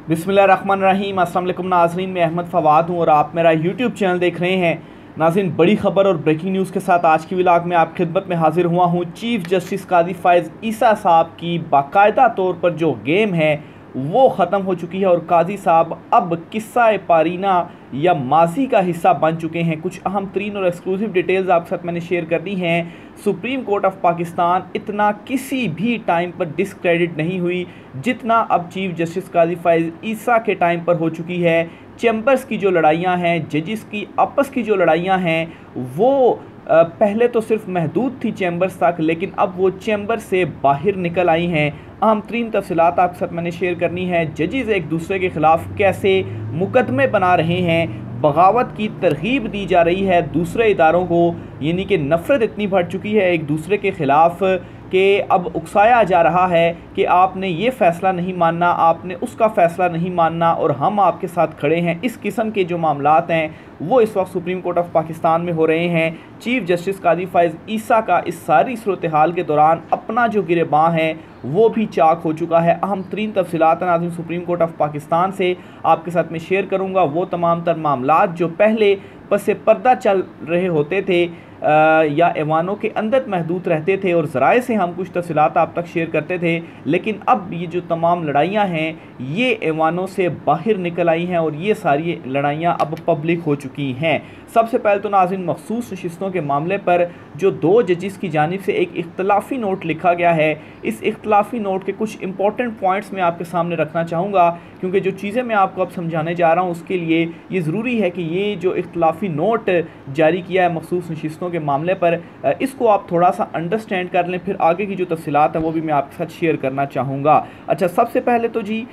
बिस्मिल्लाहिर्रहमानिर्रहीम। अस्सलाम वालेकुम नाज़रीन, मैं अहमद फ़वाद हूँ और आप मेरा यूट्यूब चैनल देख रहे हैं। नाज़रीन, बड़ी ख़बर और ब्रेकिंग न्यूज़ के साथ आज की व्लॉग में आप खिदमत में हाजिर हुआ हूँ। चीफ़ जस्टिस काजी फ़ाइज़ ईसा साहब की बाकायदा तौर पर जो गेम है वो ख़त्म हो चुकी है और काजी साहब अब किस्सा पारीना या माजी का हिस्सा बन चुके हैं। कुछ अहम तरीन और एक्सक्लूसिव डिटेल्स आपके साथ मैंने शेयर कर दी हैं। सुप्रीम कोर्ट ऑफ पाकिस्तान इतना किसी भी टाइम पर डिसक्रेडिट नहीं हुई जितना अब चीफ जस्टिस काजी फ़ाइज़ ईसा के टाइम पर हो चुकी है। चैम्बर्स की जो लड़ाइयाँ हैं, जजेस की आपस की जो लड़ाइयाँ हैं, वो पहले तो सिर्फ महदूद थी चैम्बर्स तक, लेकिन अब वो चैम्बर से बाहर निकल आई हैं। अहम तरीन तफसीलात आपके साथ मैंने शेयर करनी है। जजेस एक दूसरे के ख़िलाफ़ कैसे मुकदमे बना रहे हैं, बगावत की तरगीब दी जा रही है दूसरे इदारों को, यानी कि नफ़रत इतनी बढ़ चुकी है एक दूसरे के ख़िलाफ़ कि अब उकसाया जा रहा है कि आपने ये फ़ैसला नहीं मानना, आपने उसका फ़ैसला नहीं मानना और हम आपके साथ खड़े हैं। इस किस्म के जो मामलात हैं वो इस वक्त सुप्रीम कोर्ट ऑफ पाकिस्तान में हो रहे हैं। चीफ़ जस्टिस काजी फ़ाइज़ ईसा का इस सारी सूरत हाल के दौरान अपना जो गिरेबां है वो भी चाक हो चुका है। अहम तरीन तफसीलात नाज़रीन सुप्रीम कोर्ट ऑफ पाकिस्तान से आपके साथ में शेयर करूँगा। वो तमाम तर मामलात जो पहले पस पर्दा चल रहे होते थे या ऐवानों के अंदर महदूद रहते थे और ज़राए से हम कुछ तफसीलात आप तक शेयर करते थे, लेकिन अब ये जो तमाम लड़ाइयाँ हैं ये ऐवानों से बाहर निकल आई हैं और ये सारी लड़ाइयाँ अब पब्लिक हो चुकी हैं। सबसे पहले तो नाज़रीन मखसूस नशिस्तों के मामले पर जो दो जजेस की जानिब से एक इख्तलाफी नोट लिखा गया है, इस इख्तलाफी नोट के कुछ इंपॉर्टेंट पॉइंट्स मैं आपके सामने रखना चाहूँगा, क्योंकि जो चीज़ें मैं आपको अब समझाने जा रहा हूँ उसके लिए ये ज़रूरी है कि ये जो इख्तलाफी नोट जारी किया है मखसूस नशिस्तों के मामले पर, इसको आप थोड़ा सा अंडरस्टैंड कर लें, फिर आगे की जो तफसीलात हैं वो भी मैं आपके साथ शेयर करना चाहूँगा। अच्छा, सबसे पहले तो जी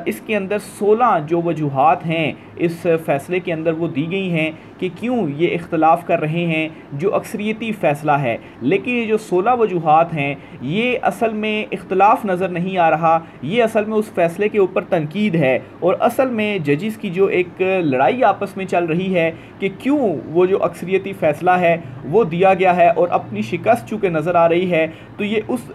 इसके अंदर 16 जो वजूहात हैं इस फ़ैसले के अंदर वो दी गई हैं कि क्यों ये इख्तलाफ कर रहे हैं जो अक्सरियती फ़ैसला है। लेकिन ये जो 16 वजूहात हैं ये असल में इख्तलाफ नज़र नहीं आ रहा, ये असल में उस फ़ैसले के ऊपर तनकीद है और असल में जजेस की जो एक लड़ाई आपस में चल रही है कि क्यों वो जो अक्सरियती फ़ैसला है वो दिया गया है और अपनी शिकस्त चूँकि नज़र आ रही है, तो ये उस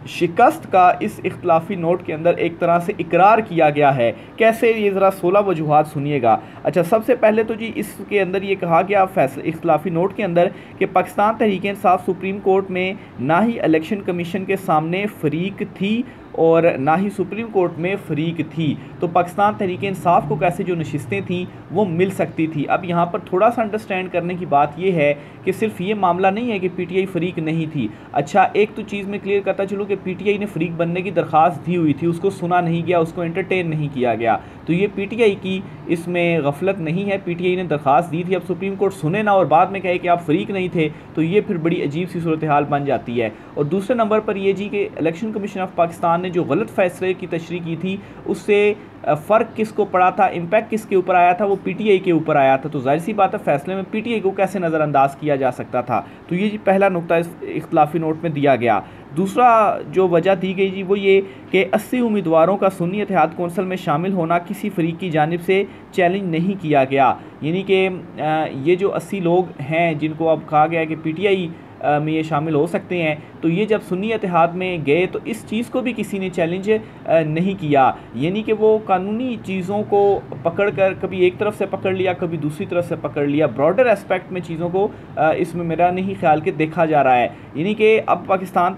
शिकस्त का इस इख्तलाफी नोट के अंदर एक तरह से इकरार किया गया है। कैसे, ये ज़रा 16 वजूहात सुनिएगा। अच्छा, सबसे पहले तो जी इसके अंदर ये कहा गया फैसले इख्तलाफी नोट के अंदर कि पाकिस्तान तहरीक इंसाफ सुप्रीम कोर्ट में ना ही इलेक्शन कमीशन के सामने फ़रीक थी और ना ही सुप्रीम कोर्ट में फ़रीक थी, तो पाकिस्तान तहरीक इंसाफ को कैसे जो नशिस्तें थीं वो मिल सकती थी। अब यहाँ पर थोड़ा सा अंडरस्टैंड करने की बात ये है कि सिर्फ ये मामला नहीं है कि पीटीआई फ़रीक नहीं थी। अच्छा, एक तो चीज़ मैं क्लियर करता चलूँ कि पीटीआई ने फ़रीक बनने की दरख्वास्त दी हुई थी, उसको सुना नहीं गया, उसको एंटरटेन नहीं किया गया, तो ये पीटीआई की इसमें गफलत नहीं है। पीटीआई ने दरख्वास्त दी थी, अब सुप्रीम कोर्ट सुने ना और बाद में कहे कि आप फ़रीक नहीं थे, तो ये फिर बड़ी अजीब सी सूरत हाल बन जाती है। और दूसरे नंबर पर ये जी कि इलेक्शन कमीशन ऑफ पाकिस्तान ने जो गलत फ़ैसले की तशरीह की थी उससे फ़र्क किसको पड़ा था, इम्पैक्ट किसके ऊपर आया था, वो पीटीआई के ऊपर आया था, तो जाहिर सी बात है फ़ैसले में पीटीआई को कैसे नज़रअंदाज किया जा सकता था। तो ये जी पहला नुक्ता इस इख्तलाफी नोट में दिया गया। दूसरा जो वजह दी गई जी वो ये कि 80 उम्मीदवारों का सुन्नी इत्तेहाद कौंसिल में शामिल होना किसी फरीक की जानिब से चैलेंज नहीं किया गया, यानी कि ये जो 80 लोग हैं जिनको अब कहा गया है कि पीटीआई में ये शामिल हो सकते हैं, तो ये जब सुन्नी इत्तेहाद में गए तो इस चीज़ को भी किसी ने चैलेंज नहीं किया, यानी कि वो कानूनी चीज़ों को पकड़ कर कभी एक तरफ से पकड़ लिया कभी दूसरी तरफ से पकड़ लिया, ब्रॉडर एस्पेक्ट में चीज़ों को इसमें मेरा नहीं ख्याल कि देखा जा रहा है। यानी कि अब पाकिस्तान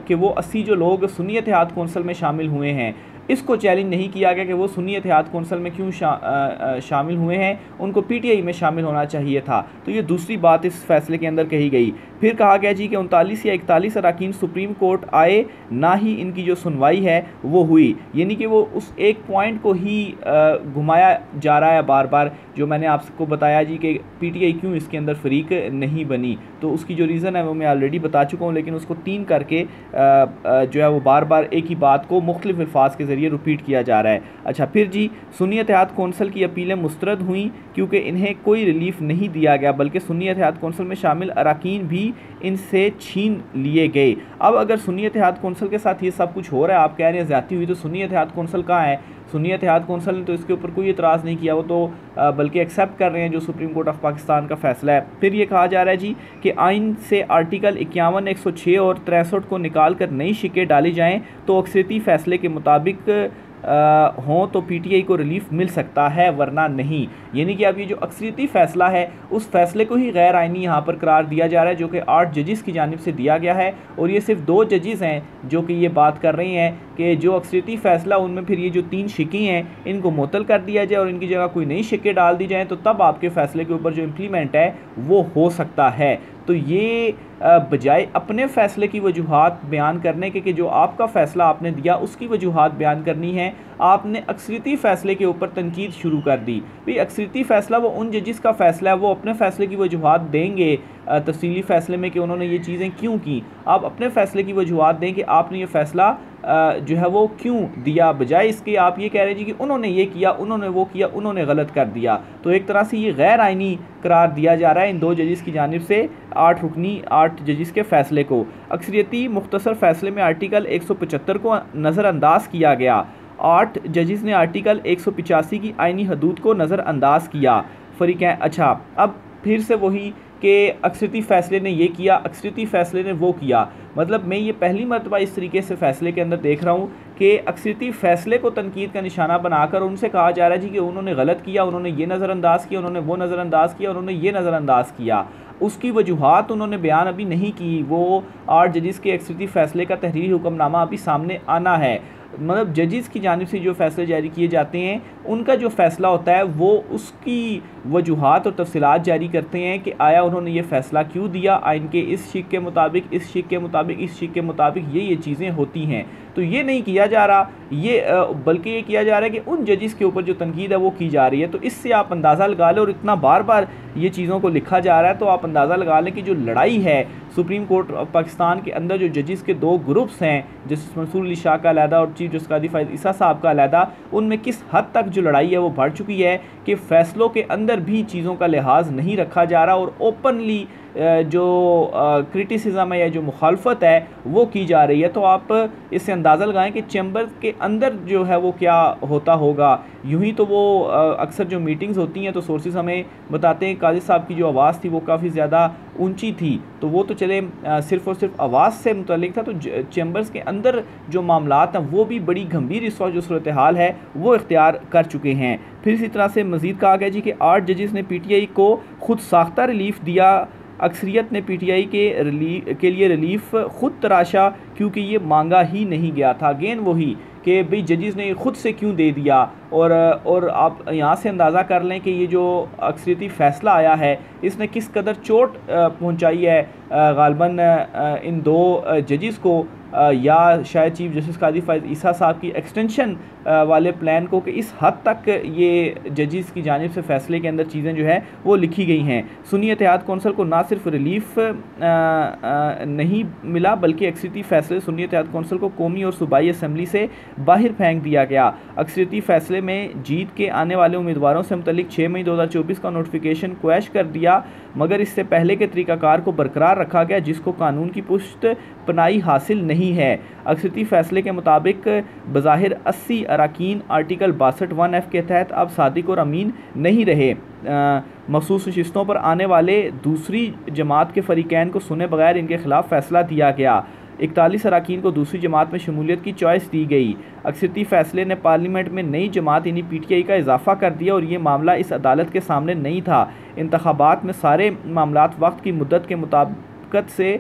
के वो 80 जो लोग सुन्नी इत्तेहाद कौंसिल में शामिल हुए हैं इसको चैलेंज नहीं किया गया कि वो सुन्नी इत्तेहाद कौंसिल में क्यों शामिल हुए हैं, उनको पीटीआई में शामिल होना चाहिए था। तो ये दूसरी बात इस फैसले के अंदर कही गई। फिर कहा गया जी कि 39 या 41 अरकान सुप्रीम कोर्ट आए, ना ही इनकी जो सुनवाई है वो हुई, यानी कि वो उस एक पॉइंट को ही घुमाया जा रहा है बार बार, जो मैंने आपको बताया जी कि पीटीआई क्यों इसके अंदर फ़रीक नहीं बनी, तो उसकी जो रीज़न है वो मैं ऑलरेडी बता चुका हूँ, लेकिन उसको 3 करके जो है वो बार बार एक ही बात को मुख्तलिफ अल्फाज के ज़रिए रिपीट किया जा रहा है। अच्छा, फिर जी सुन्नी इत्तेहाद कौंसिल की अपीलें मुस्तरद हुई क्योंकि इन्हें कोई रिलीफ नहीं दिया गया, बल्कि सुन्नी इत्तेहाद कौंसिल में शामिल अरकान भी इनसे छीन लिए गए। अब अगर सुन्नी इत्तेहाद कौंसिल के साथ ये सब कुछ हो रहा है, आप कह रहे हैं ज़्यादती हुई, तो सुन्नी इत्तेहाद कौंसिल कहाँ है? सुन्नी इत्तेहाद कौंसिल ने तो इसके ऊपर कोई इतराज़ नहीं किया, वो तो बल्कि एक्सेप्ट कर रहे हैं जो सुप्रीम कोर्ट ऑफ पाकिस्तान का फ़ैसला है। फिर ये कहा जा रहा है जी कि आइन से आर्टिकल 51, 106 और 63 को निकाल कर नई शिकें डाली जाएँ तो अक्सरियती फ़ैसले के मुताबिक हों तो पीटीआई को रिलीफ मिल सकता है, वरना नहीं। यानी कि अब ये जो अक्सरियती फ़ैसला है उस फैसले को ही गैर आइनी यहाँ पर करार दिया जा रहा है, जो कि 8 जजेस की जानिब से दिया गया है। और ये सिर्फ 2 जजेस हैं जो कि ये बात कर रहे हैं कि जो अक्सरियती फ़ैसला उनमें फिर ये जो 3 शिकें हैं इनको मुअत्तल कर दिया जाए और इनकी जगह कोई नई शिकें डाल दी जाएँ, तो तब आपके फ़ैसले के ऊपर जो इम्प्लीमेंट है वो हो सकता है। तो ये बजाय अपने फ़ैसले की वजूहात बयान करने के कि जो आपका फ़ैसला आपने दिया उसकी वजूहात बयान करनी है, आपने अक्सरियती फ़ैसले के ऊपर तनकीद शुरू कर दी। भाई अक्सरियती फ़ैसला वो उन जजिस का फ़ैसला है, वो अपने फ़ैसले की वजूहात देंगे तफसीली फ़ैसले में कि उन्होंने ये चीज़ें क्यों की। आप अपने फ़ैसले की वजूहात दें कि आपने ये फ़ैसला जो है वो क्यों दिया, बजाय इसके आप ये कह रहे हैं जी कि उन्होंने ये किया, उन्होंने वो किया, उन्होंने गलत कर दिया। तो एक तरह से ये गैर आइनी करार दिया जा रहा है इन 2 जजेस की जानिब से 8 जजेस के फ़ैसले को। अक्सरियती मुख्तसर फ़ैसले में आर्टिकल 175 को नज़रअंदाज किया गया। 8 जजेस ने आर्टिकल 185 की आइनी हदूद को नज़रअंदाज किया। फ़रीक़ैन अच्छा, अब फिर से वही कि अक्सरियती फ़ैसले ने ये किया, अक्सरियती फ़ैसले ने वो किया। मतलब मैं ये पहली मरतबा इस तरीके से फ़ैसले के अंदर देख रहा हूँ कि अक्सरियती फ़ैसले को तनकीद का निशाना बनाकर उनसे कहा जा रहा है जी कि उन्होंने गलत किया, उन्होंने ये नज़रअंदाज किया, उन्होंने वो नज़रअंदाज किया, उन्होंने ये नज़रअंदाज किया। उसकी वजूहात उन्होंने बयान अभी नहीं की। वो 8 जजेस के अक्सरियती फ़ैसले का तहरीरी हुक्मनामा अभी सामने आना है। मतलब जजेस की जानिब से जो फ़ैसले जारी किए जाते हैं उनका जो फ़ैसला होता है वो उसकी वजूहात और तफसीलात जारी करते हैं कि आया उन्होंने ये फ़ैसला क्यों दिया, आइन के इस शिक के मुताबिक, इस शिक के मुताबिक, इस शिक के मुताबिक ये चीज़ें होती हैं। तो ये नहीं किया जा रहा, ये बल्कि ये किया जा रहा है कि उन जजेस के ऊपर जो तनकीद है वो की जा रही है। तो इससे आप अंदाज़ा लगा लें, और इतना बार बार ये चीज़ों को लिखा जा रहा है, तो आप अंदाज़ा लगा लें कि जो लड़ाई है सुप्रीम कोर्ट ऑफ पाकिस्तान के अंदर जो जजेस के 2 ग्रुप्स हैं, जस्टिस मंसूर अली शाह का अलहदा और चीफ जस्टिस कादी फ़ाइज़ ईसा साहब का अलहदा, उनमें किस हद तक जो लड़ाई है वो बढ़ चुकी है कि फ़ैसलों के अंदर भी चीज़ों का लिहाज नहीं रखा जा रहा और ओपनली जो क्रिटिसिज्म है या जो मुखालफत है वो की जा रही है। तो आप इससे अंदाज़ा लगाएं कि चैम्बर के अंदर जो है वो क्या होता होगा। यूं ही तो वो अक्सर जो मीटिंग्स होती हैं तो सोर्सेज हमें बताते हैं काजी साहब की जो आवाज़ थी वो काफ़ी ज़्यादा ऊंची थी, तो वो तो चले सिर्फ़ और सिर्फ आवाज़ से मुतल्लिक था। तो चैम्बर्स के अंदर जो मामलात हैं वो भी बड़ी गंभीर इस वक्त जो सूरत हाल है वो इख्तियार कर चुके हैं। फिर इसी तरह से मज़ीद कहा गया जी कि 8 जजेस ने PTI को खुद साख्ता रिलीफ दिया। अक्सरियत ने PTI के लिए रिलीफ खुद तराशा क्योंकि ये मांगा ही नहीं गया था। अगेन वही कि भाई जजेस ने खुद से क्यों दे दिया। और आप यहाँ से अंदाज़ा कर लें कि ये जो अक्सरियती फ़ैसला आया है इसने किस कदर चोट पहुँचाई है गालबन इन 2 जजेस को, या शायद चीफ जस्टिस कादी फ़ाइज़ ईसा साहब की एक्सटेंशन वाले प्लान को, कि इस हद तक ये जजेस की जानिब से फ़ैसले के अंदर चीज़ें जो है वो लिखी गई हैं। सुन्नी इत्तेहाद कौंसिल को ना सिर्फ रिलीफ नहीं मिला बल्कि अक्सरियती फ़ैसले सुन्नी इत्तेहाद कौंसिल को कौमी और सूबाई असम्बली से बाहर फेंक दिया गया। अक्सरियती फ़ैसले में जीत के आने वाले उम्मीदवारों से मुतल्लिक 6 मई 2024 का नोटिफिकेशन क्वैश कर दिया, मगर इससे पहले के तरीक़ाकार को बरकरार रखा गया जिसको कानून की पुष्ट पनाही हासिल नहीं है। अक्सरियती फ़ैसले के मुताबिक बज़ाहिर 80 अरकान आर्टिकल 62(1)F के तहत अब सादिक और अमीन नहीं रहे। मखसूस नशिस्तों पर आने वाले दूसरी जमात के फ़रीक़ैन को सुने बगैर इनके ख़िलाफ़ फ़ैसला दिया गया। 41 अरकान को दूसरी जमात में शमूलियत की चॉइस दी गई। अक्सरियती फ़ैसले ने पार्लियामेंट में नई जमात यानी PTI का इजाफ़ा कर दिया और ये मामला इस अदालत के सामने नहीं था। इंतखाबात में सारे मामलात वक्त की मुद्दत के मुताबिकत से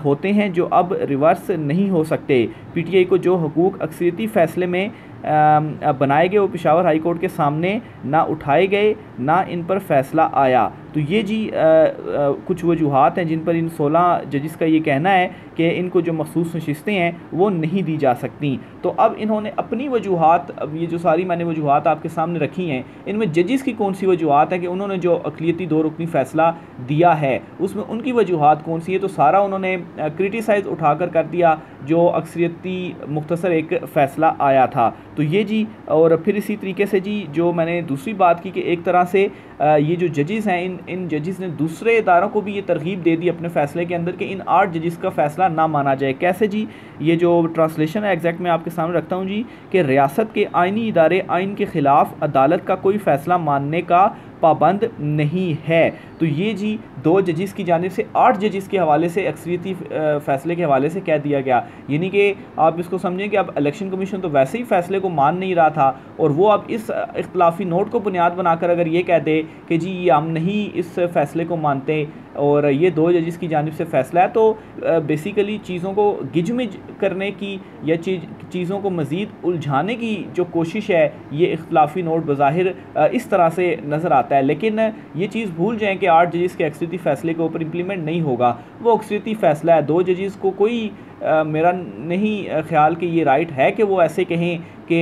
होते हैं जो अब रिवर्स नहीं हो सकते। PTI को जो हुकूक अक्सरियती फ़ैसले में बनाए गए वो पेशावर हाई कोर्ट के सामने ना उठाए गए ना इन पर फ़ैसला आया। तो ये जी कुछ वजूहात हैं जिन पर इन 16 जजेस का ये कहना है कि इनको जो मखसूस नशिस्तें हैं वो नहीं दी जा सकती। तो अब इन्होंने अपनी वजूहात, अब ये जो सारी मैंने वजूहात आपके सामने रखी हैं इनमें जजेस की कौन सी वजूहात है कि उन्होंने जो अक़लियती 2 रुकनी फ़ैसला दिया है उसमें उनकी वजूहात कौन सी है। तो सारा उन्होंने क्रिटिसाइज़ उठाकर कर दिया जो अक्सरियती मुख्तसर एक फ़ैसला आया था। तो ये जी, और फिर इसी तरीके से जी जो मैंने दूसरी बात की कि एक तरह से ये जो जजेस हैं इन जजेस ने दूसरे इदारों को भी ये तरगीब दे दी अपने फ़ैसले के अंदर कि इन 8 जजेस का फ़ैसला ना माना जाए। कैसे जी, ये जो ट्रांसलेशन है एग्जैक्ट मैं आपके सामने रखता हूँ जी कि रियासत के आइनी इदारे आइन के ख़िलाफ़ अदालत का कोई फ़ैसला मानने का पाबंद नहीं है। तो ये जी 2 जजिस की जानिब से 8 जजिस के हवाले से अक्सरियती फ़ैसले के हवाले से कह दिया गया। यानी कि आप इसको समझें कि अब इलेक्शन कमीशन तो वैसे ही फ़ैसले को मान नहीं रहा था, और वो अब इस इख्तलाफी नोट को बुनियाद बनाकर अगर ये कह दे कि जी ये हम नहीं इस फ़ैसले को मानते और ये 2 जजिस की जानिब से फ़ैसला है, तो बेसिकली चीज़ों को गिजमिज करने की या चीज़ों को मज़ीद उलझाने की जो कोशिश है, ये इख्तलाफी नोट बज़ाहिर इस तरह से नज़र आता है। लेकिन ये चीज़ भूल जाएं कि 8 जजिस के अक्सरियती फ़ैसले के ऊपर इम्प्लीमेंट नहीं होगा। वो अक्सरियती फ़ैसला है। 2 जजिस को कोई मेरा नहीं ख्याल कि ये राइट है कि वो ऐसे कहें कि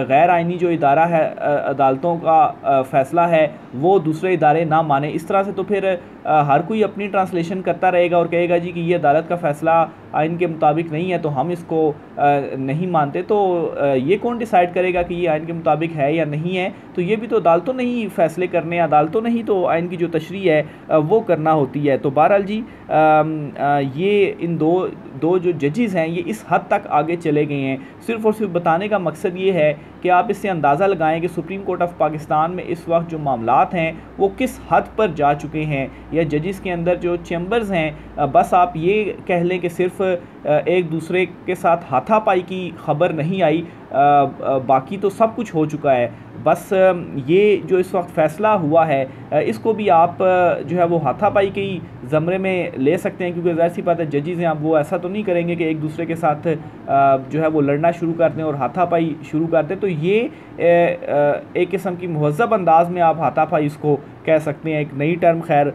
गैर आइनी जो इदारा है अदालतों का फ़ैसला है वो दूसरे इदारे ना माने। इस तरह से तो फिर हर कोई अपनी ट्रांसलेशन करता रहेगा और कहेगा जी कि ये अदालत का फ़ैसला आइन के मुताबिक नहीं है तो हम इसको नहीं मानते। तो ये कौन डिसाइड करेगा कि ये आइन के मुताबिक है या नहीं है? तो ये भी तो अदालतों ने ही फ़ैसले करने, अदालतों ने ही तो आइन की जो तशरीह है वो करना होती है। तो बहरहाल जी ये इन दो जो जजेस हैं ये इस हद तक आगे चले गए हैं। सिर्फ़ और सिर्फ बताने का मकसद ये है कि आप इससे अंदाज़ा लगाएं कि सुप्रीम कोर्ट ऑफ पाकिस्तान में इस वक्त जो मामलात हैं वो किस हद पर जा चुके हैं, या जजेस के अंदर जो चैम्बर्स हैं बस आप ये कह लें कि सिर्फ एक दूसरे के साथ हाथापाई की खबर नहीं आई, बाकी तो सब कुछ हो चुका है। बस ये जो इस वक्त फ़ैसला हुआ है इसको भी आप जो है वो हाथापाई के ही ज़मरे में ले सकते हैं, क्योंकि ज़ाहिर सी बात है जजेस हैं, अब वो ऐसा तो नहीं करेंगे कि एक दूसरे के साथ जो है वो लड़ना शुरू कर दें और हाथापाई शुरू कर दें। तो ये एक किस्म की महज़्ज़ब अंदाज में आप हाथापाई इसको कह सकते हैं। एक नई टर्म खैर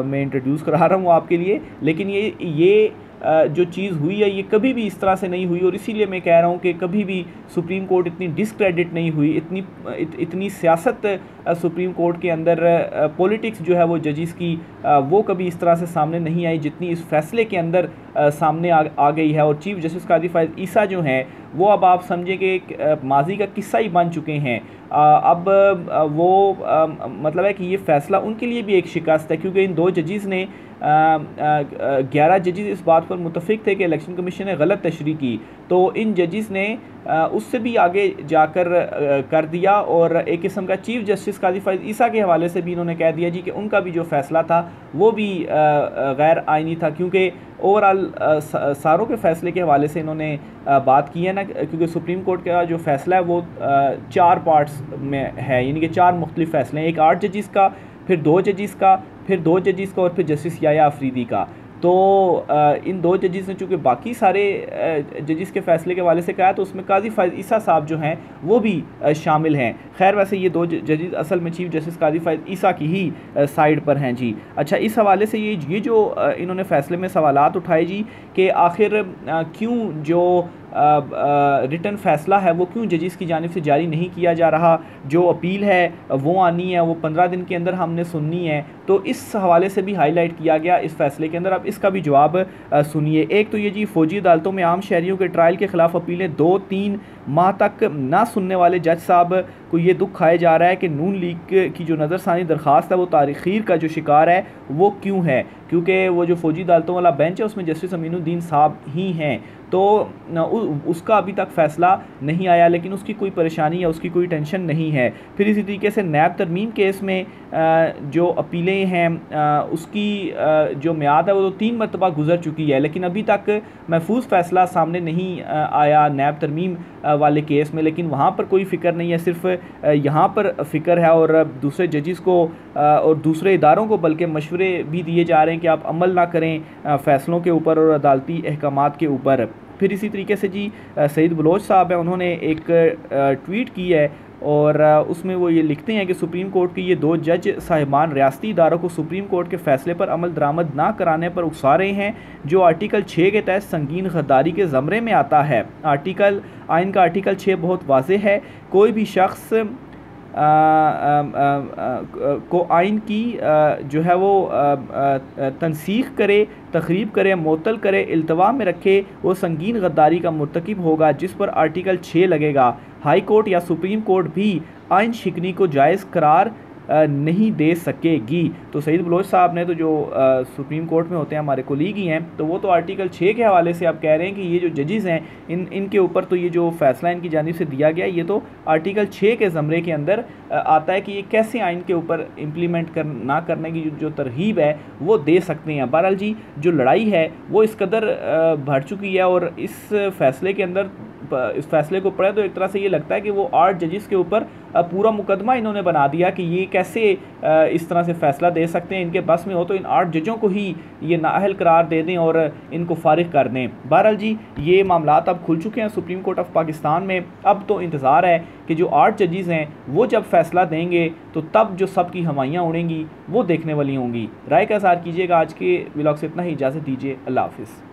मैं इंट्रोड्यूस करा रहा हूँ आपके लिए, लेकिन ये जो चीज़ हुई है ये कभी भी इस तरह से नहीं हुई, और इसीलिए मैं कह रहा हूँ कि कभी भी सुप्रीम कोर्ट इतनी डिसक्रेडिट नहीं हुई, इतनी सियासत सुप्रीम कोर्ट के अंदर पॉलिटिक्स जो है वो जजेस की वो कभी इस तरह से सामने नहीं आई जितनी इस फैसले के अंदर सामने आ गई है। और चीफ़ जस्टिस कादी फ़ाइज़ ईसा जो हैं वो अब आप समझें कि एक माजी का किस्सा ही बन चुके हैं। अब वो मतलब है कि ये फ़ैसला उनके लिए भी एक शिकस्त है, क्योंकि इन 2 जजेस ने 11 जजेस इस बात पर मुतफिक थे कि इलेक्शन कमीशन ने गलत तशरीह की, तो इन जजेस ने उससे भी आगे जाकर कर दिया और एक किस्म का चीफ़ जस्टिस कादी फ़ाइज़ ईसा के हवाले से भी इन्होंने कह दिया जी कि उनका भी जो फ़ैसला था वो भी गैर आइनी था, क्योंकि ओवरऑल सारों के फ़ैसले के हवाले से इन्होंने बात की है ना, क्योंकि सुप्रीम कोर्ट का जो फ़ैसला है वो 4 पार्ट्स में है, यानी कि 4 मुख्तलिफ़ फ़ैसले हैं, एक 8 जजेस का, फिर 2 जजेस का, फिर 2 जजेस का और फिर जस्टिस याया अफरीदी का। तो इन 2 जजेस ने चूँकि बाकी सारे जजेस के फ़ैसले के हवाले से कहा तो उसमें कादी फ़ाइज़ ईसा साहब जो हैं वो भी शामिल हैं। खैर वैसे ये 2 जजेस असल में चीफ़ जस्टिस कादी फ़ाइज़ ईसा की ही साइड पर हैं जी। अच्छा, इस हवाले से ये जो इन्होंने फ़ैसले में सवालात उठाए जी कि आखिर क्यों जो रिटन फ़ैसला है वो क्यों जजेस की जानिब से जारी नहीं किया जा रहा, जो अपील है वो आनी है, वो 15 दिन के अंदर हमने सुननी है। तो इस हवाले से भी हाईलाइट किया गया इस फ़ैसले के अंदर। अब इसका भी जवाब सुनिए। एक तो ये जी फ़ौजी अदालतों में आम शहरियों के ट्रायल के ख़िलाफ़ अपीलें 2-3 माह तक ना सुनने वाले जज साहब को ये दुख खाया जा रहा है कि नून लीग की जो नज़रसानी दरख्वास्त है वो तारीख़ीर का जो शिकार है वो क्यों है, क्योंकि वो जो फ़ौजी अदालतों वाला बेंच है उसमें जस्टिस अमीनुद्दीन साहब ही हैं, तो उसका अभी तक फ़ैसला नहीं आया, लेकिन उसकी कोई परेशानी या उसकी कोई टेंशन नहीं है। फिर इसी तरीके से नैब तरमीम केस में जो अपीलें हैं उसकी जो मियाद है वो तो 3 मरतबा गुजर चुकी है, लेकिन अभी तक महफूज फ़ैसला सामने नहीं आया नैब तरमीम वाले केस में। लेकिन वहाँ पर कोई फ़िक्र नहीं है, सिर्फ यहाँ पर फ़िक्र है और दूसरे जजेस को और दूसरे इदारों को बल्कि मशवरे भी दिए जा रहे हैं कि आप अमल ना करें फ़ैसलों के ऊपर और अदालती अहकामात के ऊपर। फिर इसी तरीके से जी सईद बलोच साहब हैं, उन्होंने एक ट्वीट की है और उसमें वो ये लिखते हैं कि सुप्रीम कोर्ट के ये 2 जज साहिबान रियासती इदारों को सुप्रीम कोर्ट के फ़ैसले पर अमल दरामद ना कराने पर उकसा रहे हैं, जो आर्टिकल 6 के तहत संगीन गद्दारी के ज़मरे में आता है। आइन का आर्टिकल 6 बहुत वाज़ेह है, कोई भी शख्स को आइन की जो है वो तनसीख करे, तखरीब करे, मुअत्तल करे, इल्तवा में रखे, वो संगीन गद्दारी का मुर्तकिब होगा जिस पर आर्टिकल 6 लगेगा। हाई कोर्ट या सुप्रीम कोर्ट भी आइन शिकनी को जायज़ करार नहीं दे सकेगी। तो सईद बलोच साहब ने तो जो सुप्रीम कोर्ट में होते हैं हमारे कोलीग ही हैं, तो वो तो आर्टिकल 6 के हवाले से आप कह रहे हैं कि ये जो जजेस हैं इनके ऊपर तो ये जो फैसला इनकी जानिब से दिया गया ये तो आर्टिकल 6 के ज़मरे के अंदर आता है कि ये कैसे आइन के ऊपर इम्प्लीमेंट ना करने की जो तरहीब है वो दे सकते हैं। बहरहाल जी जो लड़ाई है वो इस कदर बढ़ चुकी है और इस फैसले के अंदर इस फैसले को पढ़े तो एक तरह से ये लगता है कि वो 8 जजेस के ऊपर पूरा मुकदमा इन्होंने बना दिया कि ये कैसे इस तरह से फ़ैसला दे सकते हैं, इनके बस में हो तो इन 8 जजों को ही ये नाअहल करार दे दें और इनको फारिग कर दें। बहरहाल जी ये मामलात अब खुल चुके हैं सुप्रीम कोर्ट ऑफ पाकिस्तान में। अब तो इंतज़ार है कि जो 8 जजेस हैं वो जब फैसला देंगे तो तब जो सब की हवाइयाँ उड़ेंगी वो देखने वाली होंगी। राय का इज़हार कीजिएगा। आज के व्लॉग से इतना ही, इजाज़त दीजिए। अल्लाह हाफ़िज़।